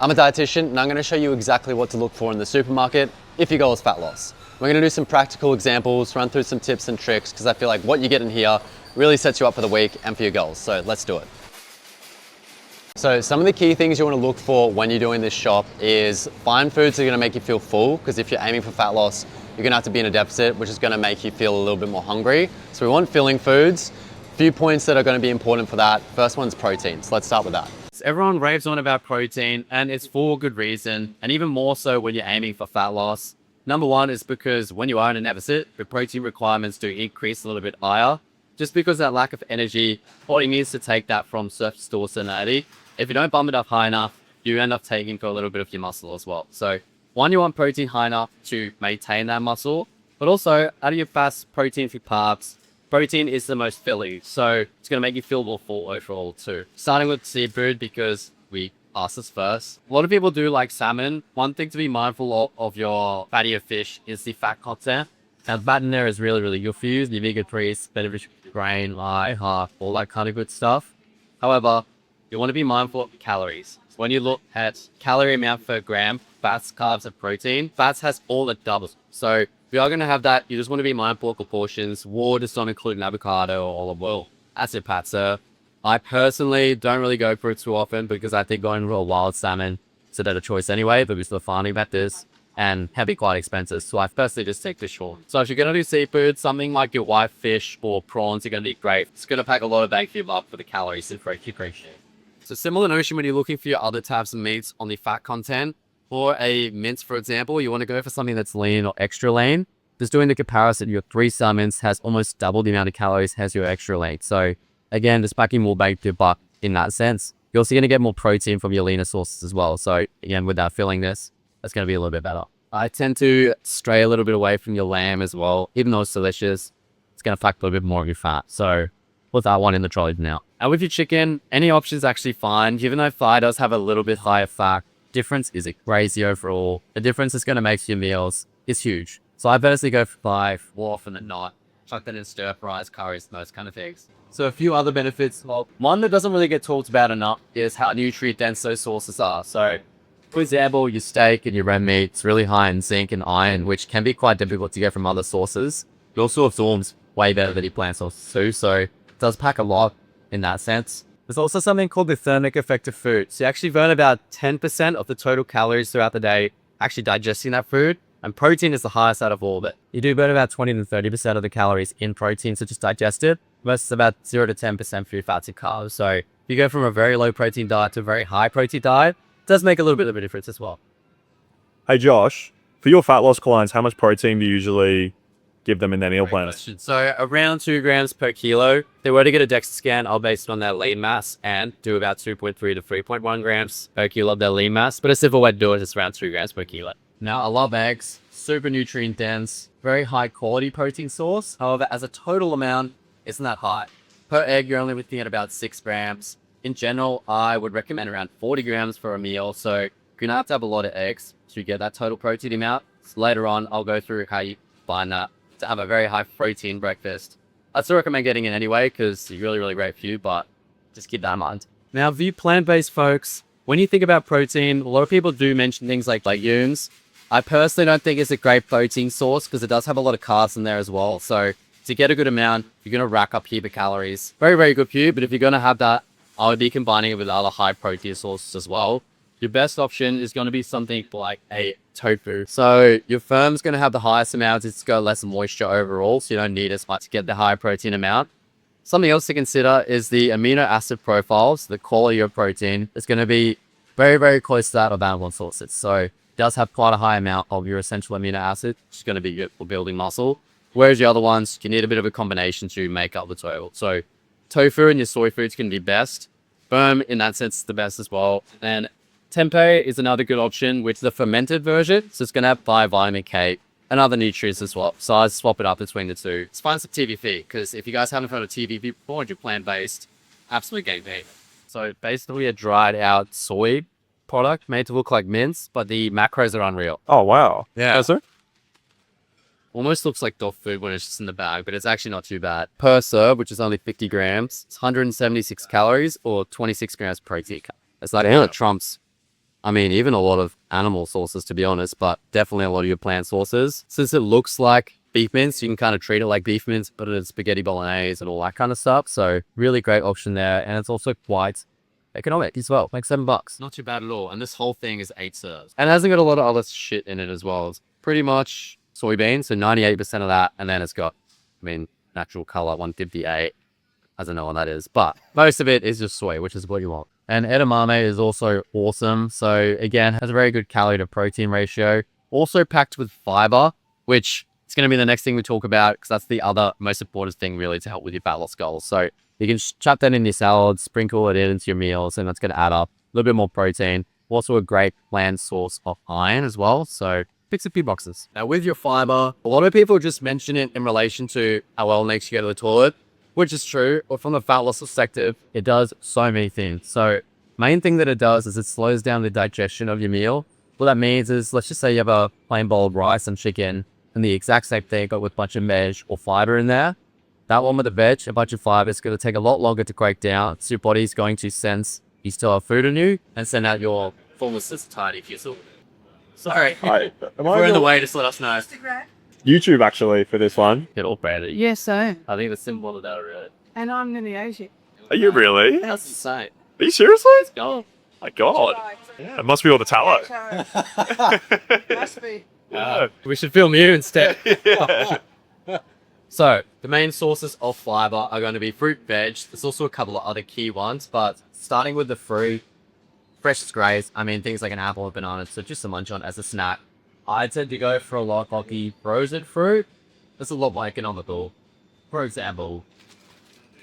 I'm a dietitian and I'm going to show you exactly what to look for in the supermarket if your goal is fat loss. We're going to do some practical examples, run through some tips and tricks because I feel like what you get in here really sets you up for the week and for your goals. So let's do it. So some of the key things you want to look for when you're doing this shop is find foods that are going to make you feel full, because if you're aiming for fat loss, you're going to have to be in a deficit, which is going to make you feel a little bit more hungry. So we want filling foods. A few points that are going to be important for that. First one's protein. So let's start with that. Everyone raves on about protein, and it's for good reason, and even more so when you're aiming for fat loss. Number one is because when you are in a deficit, the protein requirements do increase a little bit higher, just because that lack of energy, body needs to take that from surface to salinity. If you don't bump it up high enough, you end up taking for a little bit of your muscle as well. So one, you want protein high enough to maintain that muscle, but also out of your fats, protein for carbs. Protein is the most filling, so it's going to make you feel more full overall too. Starting with seafood, because we asked this first. A lot of people do like salmon. One thing to be mindful of your fattier fish is the fat content. And fat in there is really, really good for you. The omega-3s, beneficial grain, lye, all that kind of good stuff. However, you want to be mindful of the calories. So when you look at calorie amount per gram, fats, carbs, and protein, fats has all the doubles. So if you are going to have that, you just want to be mindful of proportions. Water does not include an avocado or olive oil. That's it, Pat, sir. I personally don't really go for it too often because I think going raw wild salmon is a better choice anyway, but we're still finding about this and can be quite expensive. So I personally just take fish short. So if you're going to do seafood, something like your white fish or prawns are going to be great. It's going to pack a lot of bang for your buck for the calories and protein ratio. So similar notion when you're looking for your other types of meats on the fat content. For a mince, for example, you want to go for something that's lean or extra lean. Just doing the comparison, your 3 star mince has almost double the amount of calories as your extra lean. So again, just packing more bang for your buck in that sense. You're also going to get more protein from your leaner sources as well. So again, without filling this, that's going to be a little bit better. I tend to stray a little bit away from your lamb as well. Even though it's delicious, it's going to pack a little bit more of your fat. So put that one in the trolley now. And with your chicken, any option is actually fine. Even though thigh does have a little bit higher fat, difference is crazy overall. The difference it's going to make to your meals is huge. So I personally go for thigh more often than not. Chuck that in stir fries, curries, those kind of things. So a few other benefits. Well, one that doesn't really get talked about enough is how nutrient dense those sources are. So for example, your steak and your red meat, it's really high in zinc and iron, which can be quite difficult to get from other sources. It also absorbs way better than your plant sources too. So it does pack a lot in that sense. There's also something called the thermic effect of food. So you actually burn about 10% of the total calories throughout the day actually digesting that food. And protein is the highest out of all of it. You do burn about 20 to 30% of the calories in protein, so just digest it, versus about 0 to 10% for your fats and carbs. So if you go from a very low protein diet to a very high protein diet, it does make a little bit of a difference as well. Hey Josh, for your fat loss clients, how much protein do you usually give them in their meal Great plans? question. So around 2 grams per kilo. If they were to get a DEXA scan, I'll base it on their lean mass and do about 2.3 to 3.1 grams per kilo of their lean mass. But a simple way to do it is around 2 grams per kilo. Now, I love eggs, super nutrient dense, very high quality protein source. However, as a total amount, isn't that high. Per egg, you're only looking at about 6 grams. In general, I would recommend around 40 grams for a meal. So you're gonna have to have a lot of eggs to get that total protein amount. So later on, I'll go through how you find that to have a very high protein breakfast. I still recommend getting it anyway because it's really, really great for you, but just keep that in mind. Now, for you plant-based folks, when you think about protein, a lot of people do mention things like legumes. I personally don't think it's a great protein source because it does have a lot of carbs in there as well. So to get a good amount, you're going to rack up here the calories. Very, very good for you. But if you're going to have that, I would be combining it with other high protein sources as well. Your best option is going to be something like a tofu. So your firm's going to have the highest amounts. It's got less moisture overall, so you don't need as much to get the high protein amount. Something else to consider is the amino acid profiles, the quality of protein. It's going to be very, very close to that of animal sources. So it does have quite a high amount of your essential amino acid, which is going to be good for building muscle. Whereas the other ones, you need a bit of a combination to make up the total. So tofu and your soy foods can be best. Firm in that sense is the best as well. And tempeh is another good option, which is the fermented version. So it's going to have vitamin K and other nutrients as well. So I swap it up between the two. Let's find some TVP, because if you guys haven't heard of TVP before and you're plant-based, absolute game day. So basically a dried out soy product made to look like mince, but the macros are unreal. Oh, wow. Yeah. Yes, sir? Almost looks like dog food when it's just in the bag, but it's actually not too bad. Per serve, which is only 50 grams, it's 176 calories or 26 grams protein. It's like, it trumps I mean, even a lot of animal sources, to be honest, but definitely a lot of your plant sources. Since it looks like beef mince, you can kind of treat it like beef mince, but it's spaghetti bolognese and all that kind of stuff. So really great option there. And it's also quite economic as well, like $7. Not too bad at all. And this whole thing is 8 serves. And it hasn't got a lot of other shit in it as well. It's pretty much soybeans, so 98% of that. And then it's got, I mean, natural color 158. I don't know what that is, but most of it is just soy, which is what you want. And edamame is also awesome. So again, has a very good calorie to protein ratio. Also packed with fiber, which is going to be the next thing we talk about, because that's the other most important thing really to help with your fat loss goals. So you can chuck that in your salad, sprinkle it into your meals, and that's going to add up a little bit more protein. Also a great plant source of iron as well. So ticks a few boxes. Now with your fiber, a lot of people just mention it in relation to how well it makes you go to the toilet, which is true. But from the fat loss perspective, it does so many things. So main thing that it does is it slows down the digestion of your meal. What that means is, let's just say you have a plain bowl of rice and chicken and the exact same thing, but with a bunch of veg or fiber in there. That one with the veg, a bunch of fiber, is going to take a lot longer to break down. So your body's going to sense you still have food in you and send out your fullness satiety if you're still. Sorry. Hi. We're in the way, just let us know. YouTube actually for this one. Get all branded. Yes, I am. I think the symbol of that already. And I'm nearly 80. Are you really? Are That's insane. you seriously? Go. My God. Yeah, it must be all the tallow. Must be. We should film you instead. So the main sources of fiber are going to be fruit, veg. There's also a couple of other key ones, but starting with the fruit, fresh is great. I mean, things like an apple or banana, so just to munch on as a snack. I tend to go for a lot of the frozen fruit. That's a lot more economical. For example,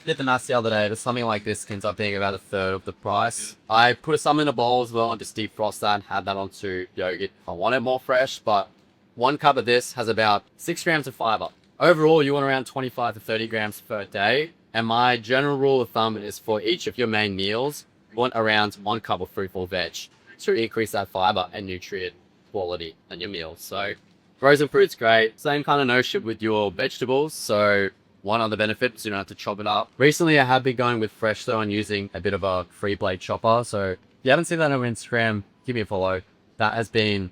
did the nuts the other day. There's something like this ends up being about a third of the price. I put some in a bowl as well and just defrost that and add that onto yogurt. I want it more fresh, but 1 cup of this has about 6 grams of fiber. Overall, you want around 25 to 30 grams per day. And my general rule of thumb is for each of your main meals, you want around 1 cup of fruit or veg to increase that fiber and nutrient quality in your meals. So frozen fruit's great. Same kind of notion with your vegetables. So one other benefit is you don't have to chop it up. Recently, I have been going with fresh though and using a bit of a free blade chopper. So if you haven't seen that on Instagram, give me a follow. That has been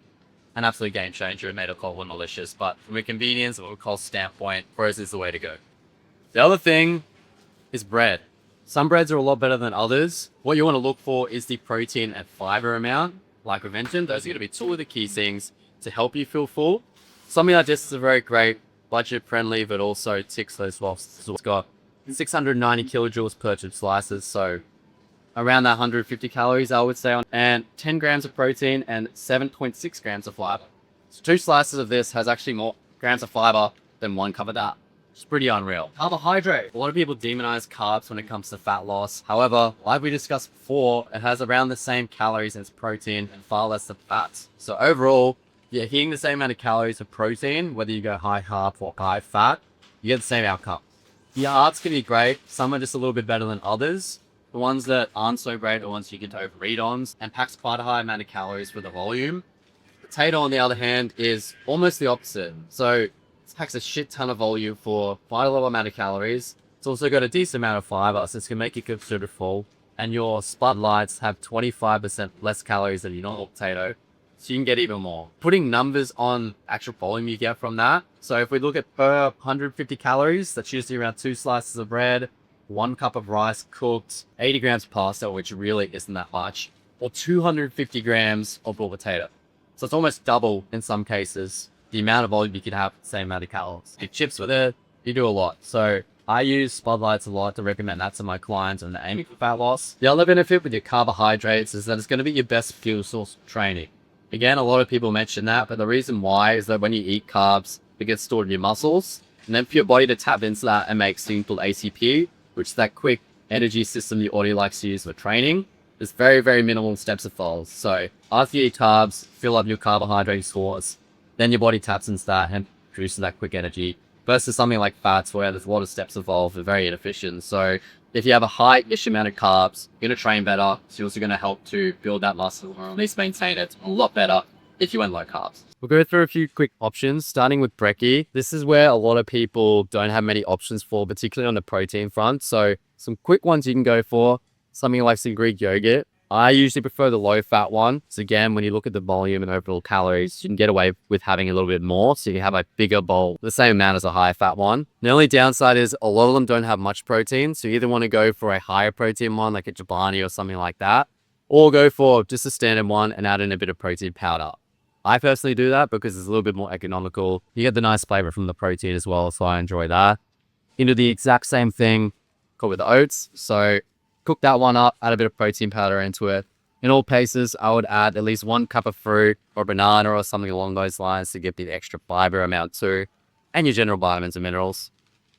an absolute game changer. It made it quite delicious, but from a convenience or a cost standpoint, frozen is the way to go. The other thing is bread. Some breads are a lot better than others. What you want to look for is the protein and fiber amount. Like we mentioned, those are going to be 2 of the key things to help you feel full. Something like this is a very great budget friendly, but also ticks those boxes. It's got 690 kilojoules per 2 slices, so around that 150 calories, I would say, and 10 grams of protein and 7.6 grams of fiber. So 2 slices of this has actually more grams of fiber than 1 cup of that. It's pretty unreal. Carbohydrate. A lot of people demonize carbs when it comes to fat loss. However, like we discussed before, it has around the same calories as protein and far less than fats. So overall, you're hitting the same amount of calories of protein, whether you go high carb or high fat, you get the same outcome. The arts can be great. Some are just a little bit better than others. The ones that aren't so great are ones you get to overeat on and packs quite a high amount of calories for the volume. Potato, on the other hand, is almost the opposite. So it packs a shit ton of volume for quite a low amount of calories. It's also got a decent amount of fiber, so it's going to make you consider full. And your spotlights have 25% less calories than your normal potato, so you can get even more. Putting numbers on actual volume you get from that. So if we look at per 150 calories, that's usually around 2 slices of bread, 1 cup of rice cooked, 80 grams of pasta, which really isn't that much, or 250 grams of raw potato. So it's almost double in some cases the amount of volume you could have, the same amount of calories. You chips with it, you do a lot. So I use spotlights a lot to recommend that to my clients and they're aiming for fat loss. The other benefit with your carbohydrates is that it's going to be your best fuel source for training. Again, a lot of people mention that, but the reason why is that when you eat carbs, it gets stored in your muscles. And then for your body to tap into that and make something called ACP, which is that quick energy system your body likes to use for training, there's very, very minimal steps involved. So after you eat carbs, fill up your carbohydrate stores, then your body taps into that and produces that quick energy. Versus something like fats where there's a lot of steps involved, they're very inefficient. So if you have a high-ish amount of carbs, you're going to train better. So you're also going to help to build that muscle or at least maintain it a lot better if you went low carbs. We'll go through a few quick options, starting with brekkie. This is where a lot of people don't have many options for, particularly on the protein front. So some quick ones you can go for, something like some Greek yogurt. I usually prefer the low fat one. So again, when you look at the volume and overall calories, you can get away with having a little bit more. So you have a bigger bowl, the same amount as a high fat one. The only downside is a lot of them don't have much protein. So you either want to go for a higher protein one, like a Jabani or something like that, or go for just a standard one and add in a bit of protein powder. I personally do that because it's a little bit more economical. You get the nice flavor from the protein as well. So I enjoy that. You do the exact same thing with the oats. So cook that one up, add a bit of protein powder into it. In all cases, I would add at least 1 cup of fruit or banana or something along those lines to give the extra fiber amount too, and your general vitamins and minerals.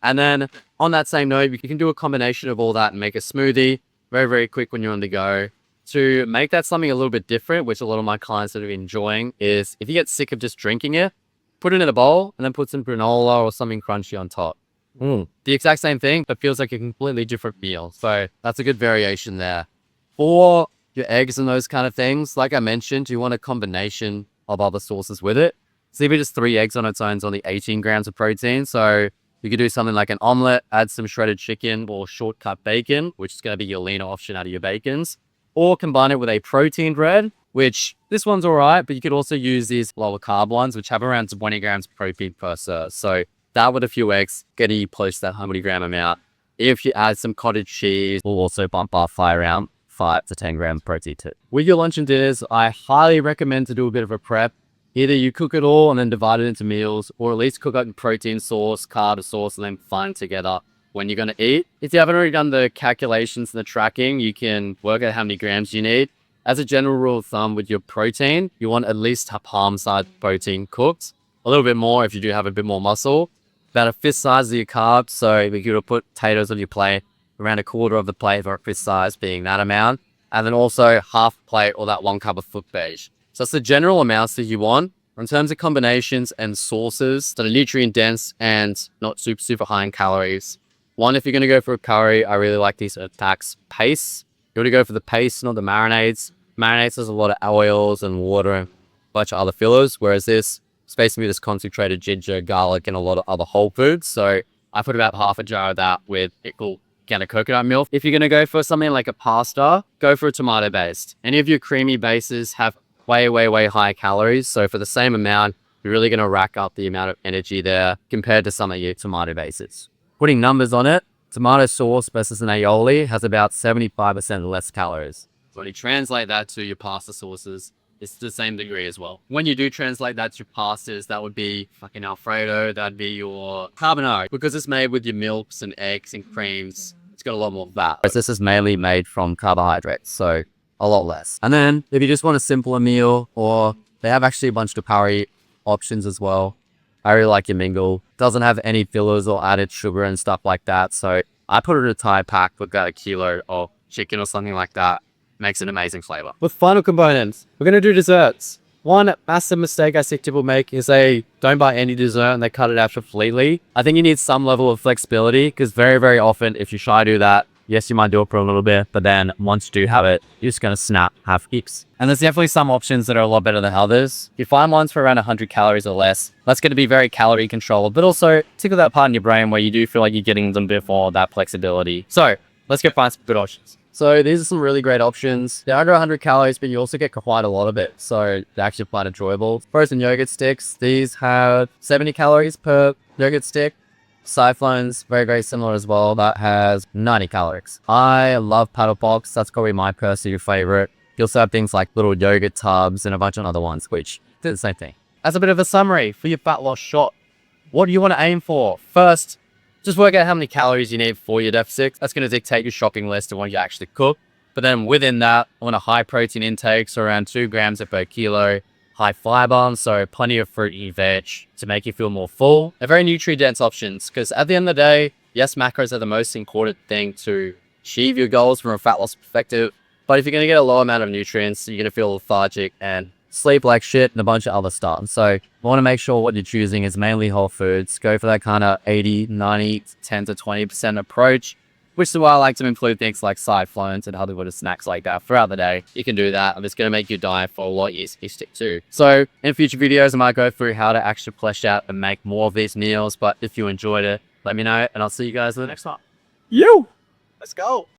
And then on that same note, you can do a combination of all that and make a smoothie very, very quick when you're on the go. To make that something a little bit different, which a lot of my clients that are enjoying, is if you get sick of just drinking it, put it in a bowl and then put some granola or something crunchy on top. The exact same thing, but feels like a completely different meal. So that's a good variation there. For your eggs and those kind of things, like I mentioned, you want a combination of other sources with it. So even just 3 eggs on its own is only 18 grams of protein. So you could do something like an omelet, add some shredded chicken or shortcut bacon, which is going to be your leaner option out of your bacons, or combine it with a protein bread, which this one's all right, but you could also use these lower carb ones, which have around 20 grams of protein per serve. So that with a few eggs, getting you close to that 100 gram amount. If you add some cottage cheese, we'll also bump our fire around 5 to 10 grams protein too. With your lunch and dinners, I highly recommend to do a bit of a prep. Either you cook it all and then divide it into meals, or at least cook out the protein source, carb source, and then find together when you're going to eat. If you haven't already done the calculations and the tracking, you can work out how many grams you need. As a general rule of thumb with your protein, you want at least a palm-sized protein cooked. A little bit more if you do have a bit more muscle. About a fist size of your carbs. So if you were to put potatoes on your plate, around a quarter of the plate or a fist size being that amount. And then also half a plate or that 1 cup of foot beige. So that's the general amounts that you want. In terms of combinations and sources that are nutrient dense and not super high in calories. One, if you're going to go for a curry, I really like these Attacks paste. You want to go for the paste, not the marinades. Marinades has a lot of oils and water and a bunch of other fillers, whereas this is basically this concentrated ginger, garlic, and a lot of other whole foods. So I put about half a jar of that with pickle can of coconut milk. If you're going to go for something like a pasta, go for a tomato based. Any of your creamy bases have way higher calories. So for the same amount, you're really going to rack up the amount of energy there compared to some of your tomato bases. Putting numbers on it, tomato sauce versus an aioli has about 75% less calories. So when you translate that to your pasta sauces, it's the same degree as well. When you do translate that to pastas, that would be fucking Alfredo, that'd be your carbonara. Because it's made with your milks and eggs and creams, it's got a lot more fat. This is mainly made from carbohydrates, so a lot less. And then if you just want a simpler meal, or they have actually a bunch of curry options as well. I really like your mingle. Doesn't have any fillers or added sugar and stuff like that. So I put it in a Thai pack with about a kilo of chicken or something like that. Makes an amazing flavor. With final components, we're going to do desserts. One massive mistake I see people make is they don't buy any dessert and they cut it out completely. I think you need some level of flexibility because very often if you try to do that, yes, you might do it for a little bit, but then once you do have it, you're just going to snap, have heaps. And there's definitely some options that are a lot better than others. You find ones for around 100 calories or less. That's going to be very calorie controlled, but also tickle that part in your brain where you do feel like you're getting them before that flexibility. So let's go find some good options. So these are some really great options. They're under 100 calories, but you also get quite a lot of it. So they're actually quite enjoyable. Frozen yogurt sticks. These have 70 calories per yogurt stick. Cyclones, very similar as well. That has 90 calories. I love paddle pops. That's probably my personal favorite. You also have things like little yogurt tubs and a bunch of other ones, which do the same thing. As a bit of a summary for your fat loss shot, what do you want to aim for? First, just work out how many calories you need for your deficit. That's going to dictate your shopping list and what you actually cook. But then within that, I want a high protein intake, so around 2 grams per kilo. High fiber, so plenty of fruit and veg to make you feel more full. And very nutrient-dense options, because at the end of the day, yes, macros are the most important thing to achieve your goals from a fat loss perspective. But if you're going to get a low amount of nutrients, you're going to feel lethargic and sleep like shit and a bunch of other stuff. So you want to make sure what you're choosing is mainly whole foods. Go for that kind of 80, 90, 10 to 20% approach, which is why I like to include things like cyclones and other little snacks like that throughout the day. You can do that, and it's going to make your diet for a lot easier to stick to. So in future videos, I might go through how to actually flesh out and make more of these meals. But if you enjoyed it, let me know, and I'll see you guys in the next one. Yo! Let's go.